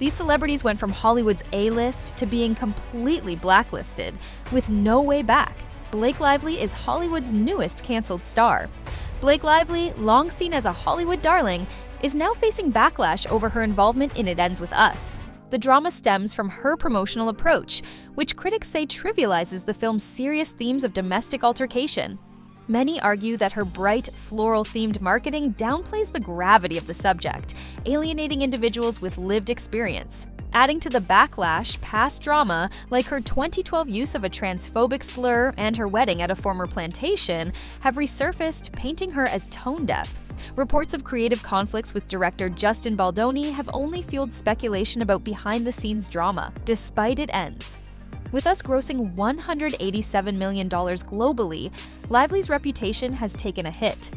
These celebrities went from Hollywood's A-list to being completely blacklisted, with no way back. Blake Lively is Hollywood's newest canceled star. Blake Lively, long seen as a Hollywood darling, is now facing backlash over her involvement in It Ends With Us. The drama stems from her promotional approach, which critics say trivializes the film's serious themes of domestic altercation. Many argue that her bright, floral-themed marketing downplays the gravity of the subject, alienating individuals with lived experience. Adding to the backlash, past drama, like her 2012 use of a transphobic slur and her wedding at a former plantation, have resurfaced, painting her as tone-deaf. Reports of creative conflicts with director Justin Baldoni have only fueled speculation about behind-the-scenes drama, despite It Ends. With us grossing $187 million globally, Lively's reputation has taken a hit.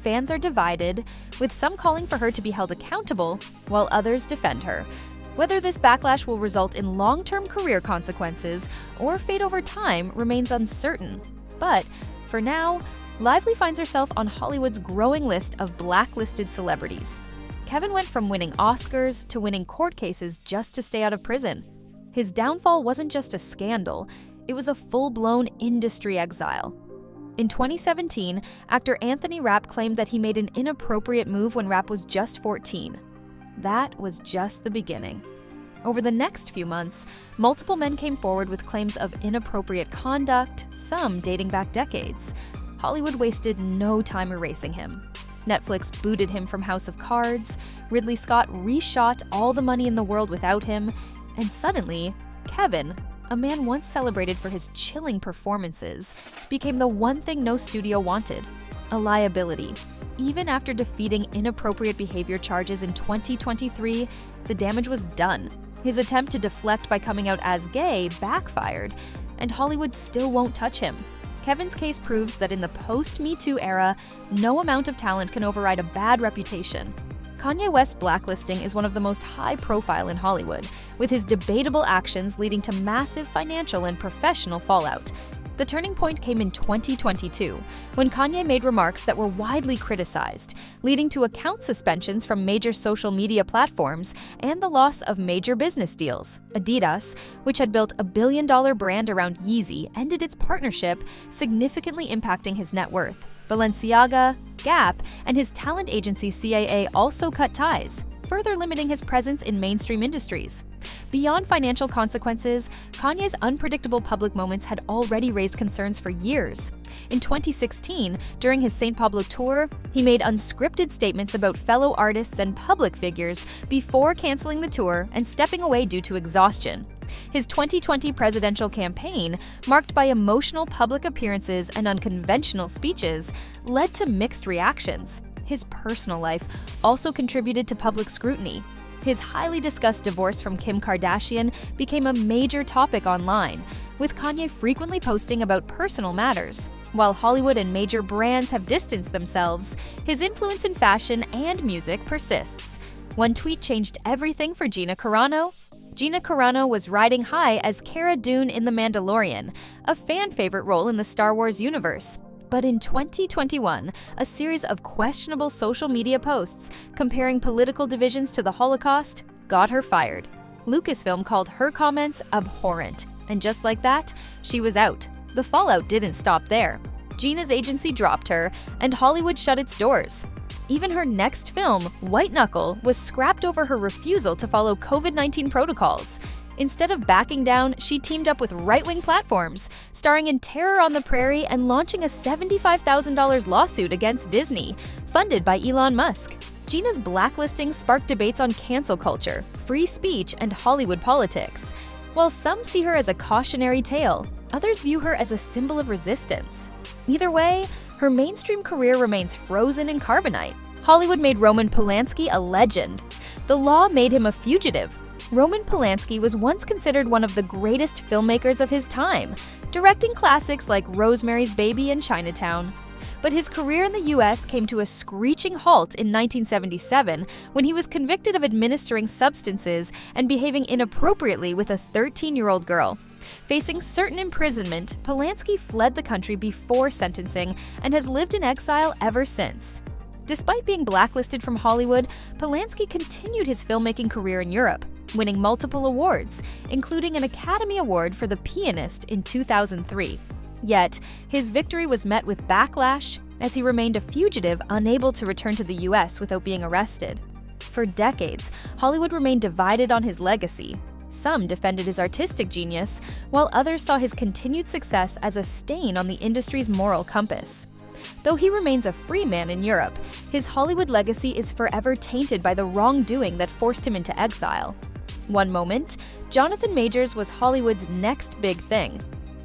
Fans are divided, with some calling for her to be held accountable, while others defend her. Whether this backlash will result in long-term career consequences or fade over time remains uncertain. But, for now, Lively finds herself on Hollywood's growing list of blacklisted celebrities. Kevin went from winning Oscars to winning court cases just to stay out of prison. His downfall wasn't just a scandal, it was a full-blown industry exile. In 2017, actor Anthony Rapp claimed that he made an inappropriate move when Rapp was just 14. That was just the beginning. Over the next few months, multiple men came forward with claims of inappropriate conduct, some dating back decades. Hollywood wasted no time erasing him. Netflix booted him from House of Cards, Ridley Scott reshot All the Money in the World without him, and suddenly, Kevin, a man once celebrated for his chilling performances, became the one thing no studio wanted: a liability. Even after defeating inappropriate behavior charges in 2023, the damage was done. His attempt to deflect by coming out as gay backfired, and Hollywood still won't touch him. Kevin's case proves that in the post-Me Too era, no amount of talent can override a bad reputation. Kanye West's blacklisting is one of the most high-profile in Hollywood, with his debatable actions leading to massive financial and professional fallout. The turning point came in 2022, when Kanye made remarks that were widely criticized, leading to account suspensions from major social media platforms and the loss of major business deals. Adidas, which had built a billion-dollar brand around Yeezy, ended its partnership, significantly impacting his net worth. Balenciaga, Gap, and his talent agency CAA also cut ties, further limiting his presence in mainstream industries. Beyond financial consequences, Kanye's unpredictable public moments had already raised concerns for years. In 2016, during his St. Pablo tour, he made unscripted statements about fellow artists and public figures before canceling the tour and stepping away due to exhaustion. His 2020 presidential campaign, marked by emotional public appearances and unconventional speeches, led to mixed reactions. His personal life also contributed to public scrutiny. His highly discussed divorce from Kim Kardashian became a major topic online, with Kanye frequently posting about personal matters. While Hollywood and major brands have distanced themselves, his influence in fashion and music persists. One tweet changed everything for Gina Carano. Gina Carano was riding high as Cara Dune in The Mandalorian, a fan favorite role in the Star Wars universe. But in 2021, a series of questionable social media posts comparing political divisions to the Holocaust got her fired. Lucasfilm called her comments abhorrent, and just like that, she was out. The fallout didn't stop there. Gina's agency dropped her, and Hollywood shut its doors. Even her next film, White Knuckle, was scrapped over her refusal to follow COVID-19 protocols. Instead of backing down, she teamed up with right-wing platforms, starring in Terror on the Prairie and launching a $75,000 lawsuit against Disney, funded by Elon Musk. Gina's blacklisting sparked debates on cancel culture, free speech, and Hollywood politics. While some see her as a cautionary tale, others view her as a symbol of resistance. Either way, her mainstream career remains frozen in carbonite. Hollywood made Roman Polanski a legend. The law made him a fugitive. Roman Polanski was once considered one of the greatest filmmakers of his time, directing classics like Rosemary's Baby and Chinatown. But his career in the US came to a screeching halt in 1977 when he was convicted of administering substances and behaving inappropriately with a 13-year-old girl. Facing certain imprisonment, Polanski fled the country before sentencing and has lived in exile ever since. Despite being blacklisted from Hollywood, Polanski continued his filmmaking career in Europe, winning multiple awards, including an Academy Award for The Pianist in 2003. Yet, his victory was met with backlash as he remained a fugitive unable to return to the US without being arrested. For decades, Hollywood remained divided on his legacy. Some defended his artistic genius, while others saw his continued success as a stain on the industry's moral compass. Though he remains a free man in Europe, his Hollywood legacy is forever tainted by the wrongdoing that forced him into exile. One moment, Jonathan Majors was Hollywood's next big thing.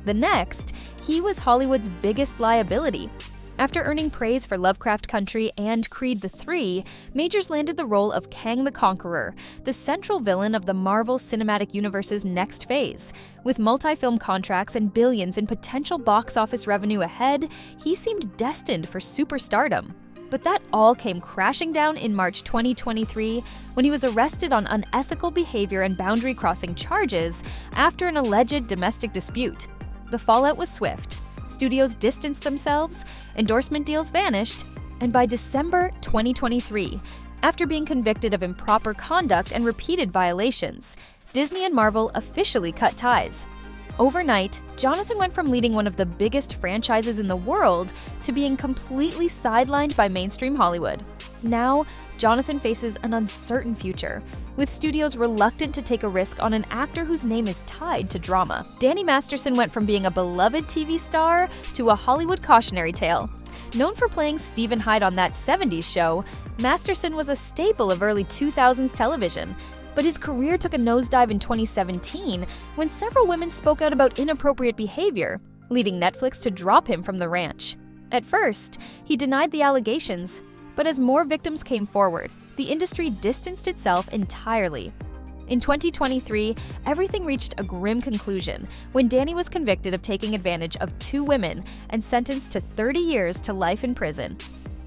The next, he was Hollywood's biggest liability. After earning praise for Lovecraft Country and Creed III, Majors landed the role of Kang the Conqueror, the central villain of the Marvel Cinematic Universe's next phase. With multi-film contracts and billions in potential box office revenue ahead, he seemed destined for superstardom. But that all came crashing down in March 2023 when he was arrested on unethical behavior and boundary-crossing charges after an alleged domestic dispute. The fallout was swift. Studios distanced themselves, endorsement deals vanished, and by December 2023, after being convicted of improper conduct and repeated violations, Disney and Marvel officially cut ties. Overnight, Jonathan went from leading one of the biggest franchises in the world to being completely sidelined by mainstream Hollywood. Now, Jonathan faces an uncertain future, with studios reluctant to take a risk on an actor whose name is tied to drama. Danny Masterson went from being a beloved TV star to a Hollywood cautionary tale. Known for playing Stephen Hyde on That 70s Show, Masterson was a staple of early 2000s television, but his career took a nosedive in 2017 when several women spoke out about inappropriate behavior, leading Netflix to drop him from the ranch. At first, he denied the allegations, but as more victims came forward, the industry distanced itself entirely. In 2023, everything reached a grim conclusion when Danny was convicted of taking advantage of 2 women and sentenced to 30 years to life in prison.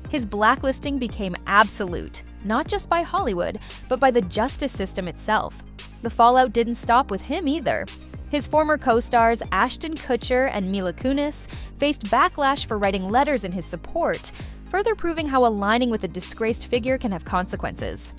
His blacklisting became absolute, not just by Hollywood, but by the justice system itself. The fallout didn't stop with him either. His former co-stars Ashton Kutcher and Mila Kunis faced backlash for writing letters in his support, further proving how aligning with a disgraced figure can have consequences.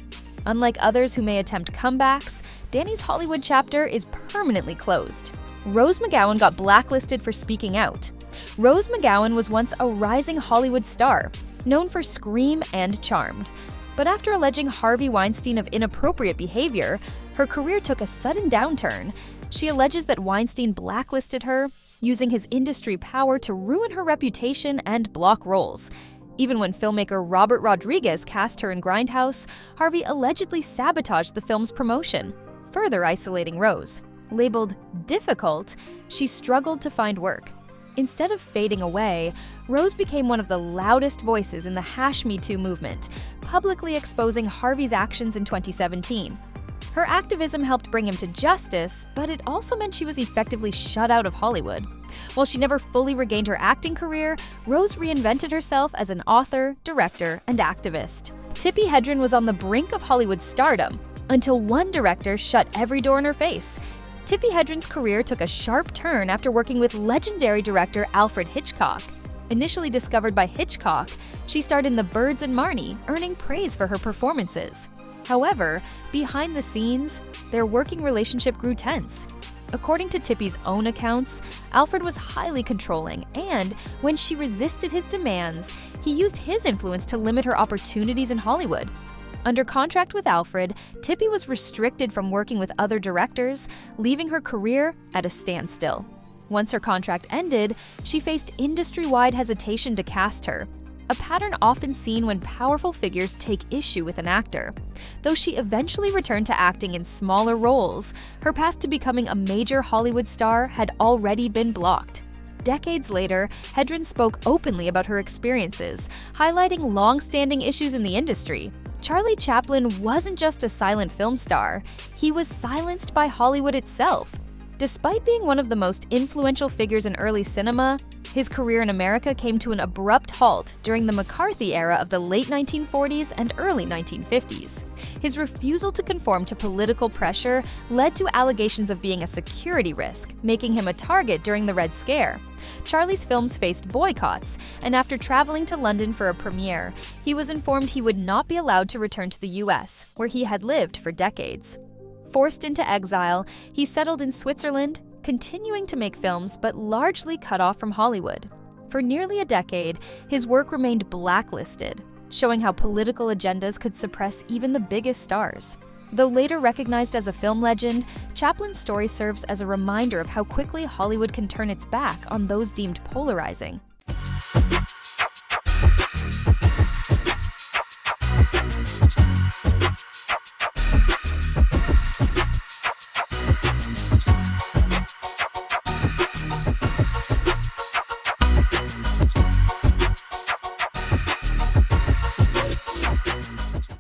Unlike others who may attempt comebacks, Danny's Hollywood chapter is permanently closed. Rose McGowan got blacklisted for speaking out. Rose McGowan was once a rising Hollywood star, known for Scream and Charmed. But after alleging Harvey Weinstein of inappropriate behavior, her career took a sudden downturn. She alleges that Weinstein blacklisted her, using his industry power to ruin her reputation and block roles. Even when filmmaker Robert Rodriguez cast her in Grindhouse, Harvey allegedly sabotaged the film's promotion, further isolating Rose. Labeled difficult, she struggled to find work. Instead of fading away, Rose became one of the loudest voices in the #MeToo movement, publicly exposing Harvey's actions in 2017. Her activism helped bring him to justice, but it also meant she was effectively shut out of Hollywood. While she never fully regained her acting career, Rose reinvented herself as an author, director, and activist. Tippi Hedren was on the brink of Hollywood stardom until one director shut every door in her face. Tippi Hedren's career took a sharp turn after working with legendary director Alfred Hitchcock. Initially discovered by Hitchcock, she starred in The Birds and Marnie, earning praise for her performances. However, behind the scenes, their working relationship grew tense. According to Tippi's own accounts, Alfred was highly controlling, and when she resisted his demands, he used his influence to limit her opportunities in Hollywood. Under contract with Alfred, Tippi was restricted from working with other directors, leaving her career at a standstill. Once her contract ended, she faced industry-wide hesitation to cast her, a pattern often seen when powerful figures take issue with an actor. Though she eventually returned to acting in smaller roles, her path to becoming a major Hollywood star had already been blocked. Decades later, Hedren spoke openly about her experiences, highlighting long-standing issues in the industry. Charlie Chaplin wasn't just a silent film star, he was silenced by Hollywood itself. Despite being one of the most influential figures in early cinema, his career in America came to an abrupt halt during the McCarthy era of the late 1940s and early 1950s. His refusal to conform to political pressure led to allegations of being a security risk, making him a target during the Red Scare. Charlie's films faced boycotts, and after traveling to London for a premiere, he was informed he would not be allowed to return to the US, where he had lived for decades. Forced into exile, he settled in Switzerland, continuing to make films but largely cut off from Hollywood. For nearly a decade, his work remained blacklisted, showing how political agendas could suppress even the biggest stars. Though later recognized as a film legend, Chaplin's story serves as a reminder of how quickly Hollywood can turn its back on those deemed polarizing.